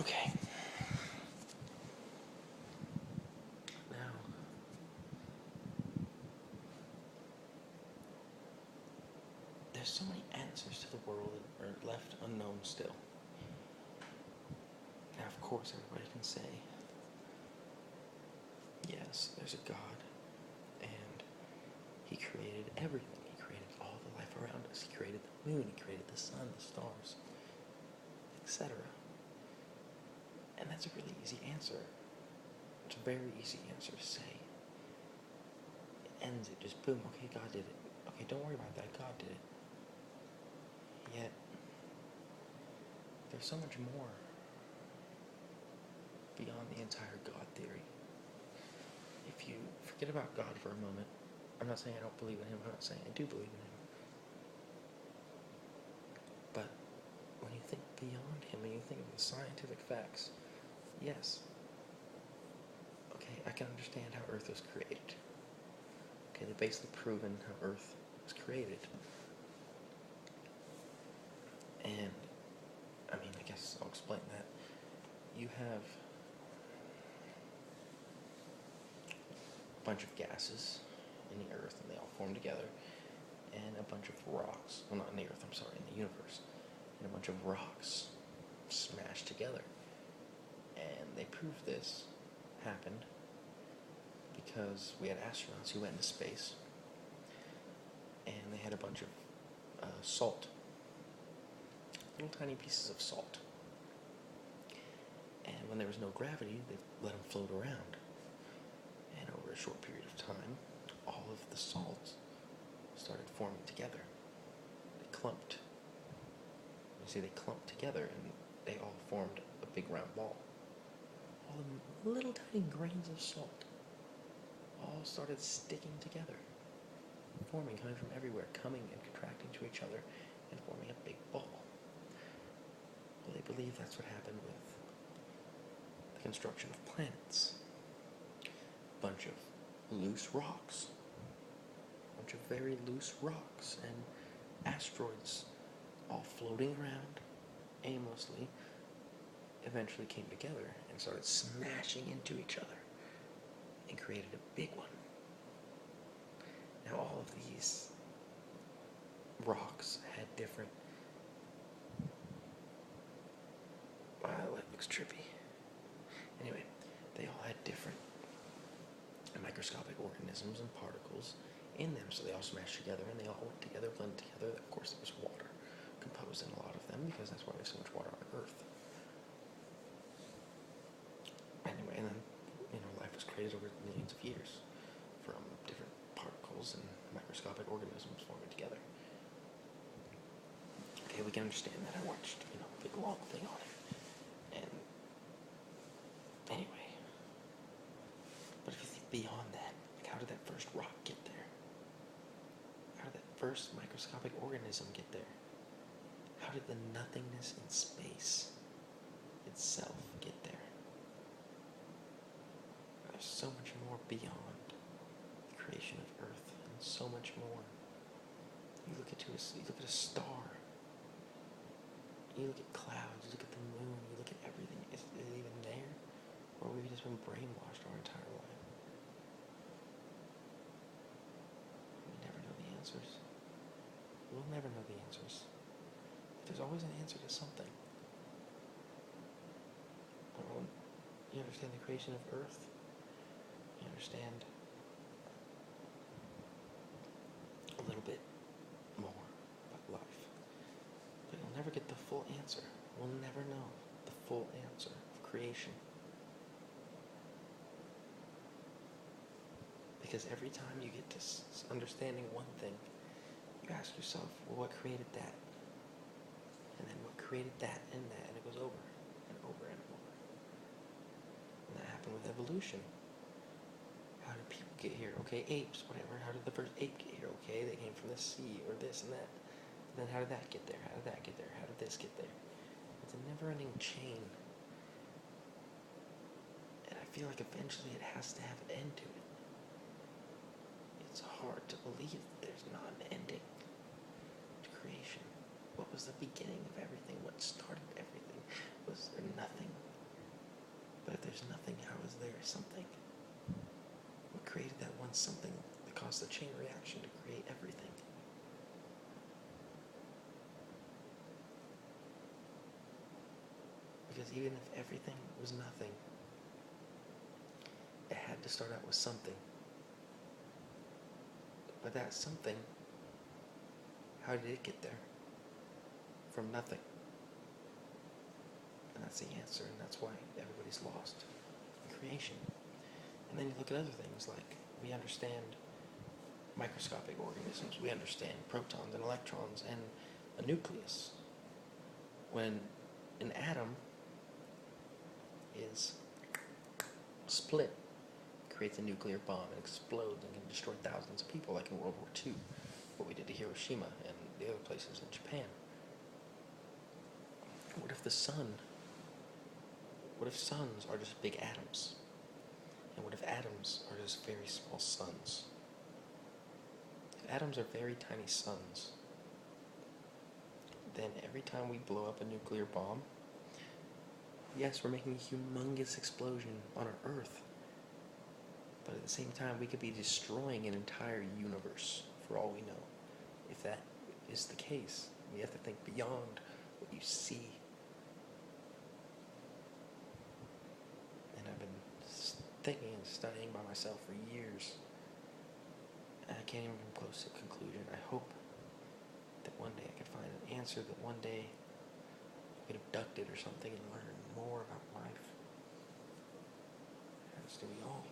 Okay. Now, there's so many answers to the world that are left unknown still. Now, of course, everybody can say, yes, there's a God, and He created everything. He created all the life around us. He created the moon, He created the sun, the stars, etc. And that's a really easy answer. It's a very easy answer to say. It ends it, just boom, okay, God did it. Okay, don't worry about that, God did it. Yet, there's so much more beyond the entire God theory. If you forget about God for a moment, I'm not saying I don't believe in Him, I'm not saying I do believe in Him. But when you think beyond Him, when you think of the scientific facts, yes, okay, I can understand how Earth was created. Okay, they've basically proven how Earth was created. And, I mean, I guess I'll explain that. You have a bunch of gases in the Earth, and they all form together, and a bunch of rocks, well, not in the Earth, I'm sorry, in the universe, and a bunch of rocks smashed together. And they proved this happened because we had astronauts who went into space, and they had a bunch of salt, little tiny pieces of salt. And when there was no gravity, they let them float around. And over a short period of time, all of the salts started forming together. They clumped. You see, they clumped together, and they all formed a big round ball. All the little tiny grains of salt all started sticking together, forming, coming from everywhere, coming and contracting to each other, and forming a big ball. Well, they believe that's what happened with the construction of planets. A bunch of loose rocks. A bunch of very loose rocks and asteroids all floating around aimlessly eventually came together and started smashing into each other and created a big one. Now all of these rocks had different... Wow, that looks trippy. Anyway, they all had different microscopic organisms and particles in them, so they all smashed together and they all went together, blended together. Of course, there was water composed in a lot of them because that's why there's so much water on Earth. Anyway, and then, life was created over millions of years from different particles and microscopic organisms forming together. Okay, we can understand that. I watched, a big long thing on it. And anyway, but if you think beyond that, like how did that first rock get there? How did that first microscopic organism get there? How did the nothingness in space itself get there? There's so much more beyond the creation of Earth, and so much more. You look at a star. You look at clouds, you look at the moon, you look at everything. Is it even there? Or have we just been brainwashed our entire life? We never know the answers. We'll never know the answers. But there's always an answer to something. When you understand the creation of Earth, you understand a little bit more about life. But you'll never get the full answer. We'll never know the full answer of creation. Because every time you get to understanding one thing, you ask yourself, well, what created that? And then what created that, and it goes over and over and over. And that happened with evolution. How did people get here? Okay, apes, whatever. How did the first ape get here? Okay, they came from the sea, or this and that. Then how did that get there? How did that get there? How did this get there? It's a never-ending chain. And I feel like eventually it has to have an end to it. It's hard to believe that there's not an ending to creation. What was the beginning of everything? What started everything? Was there nothing caused the chain reaction to create everything. Because even if everything was nothing, it had to start out with something. But that something, how did it get there? From nothing. And that's the answer, and that's why everybody's lost in creation. And then you look at other things, like we understand microscopic organisms, we understand protons and electrons and a nucleus. When an atom is split, creates a nuclear bomb and explodes and can destroy thousands of people, like in World War II, what we did to Hiroshima and the other places in Japan. What if suns are just big atoms? And what if atoms are just very small suns? If atoms are very tiny suns, then every time we blow up a nuclear bomb, yes, we're making a humongous explosion on our Earth. But at the same time, we could be destroying an entire universe, for all we know. If that is the case, we have to think beyond what you see. And I've been thinking and studying by myself for years. And I can't even come close to a conclusion. I hope that one day I could find an answer, that one day I get abducted or something and learn more about life. As do we all.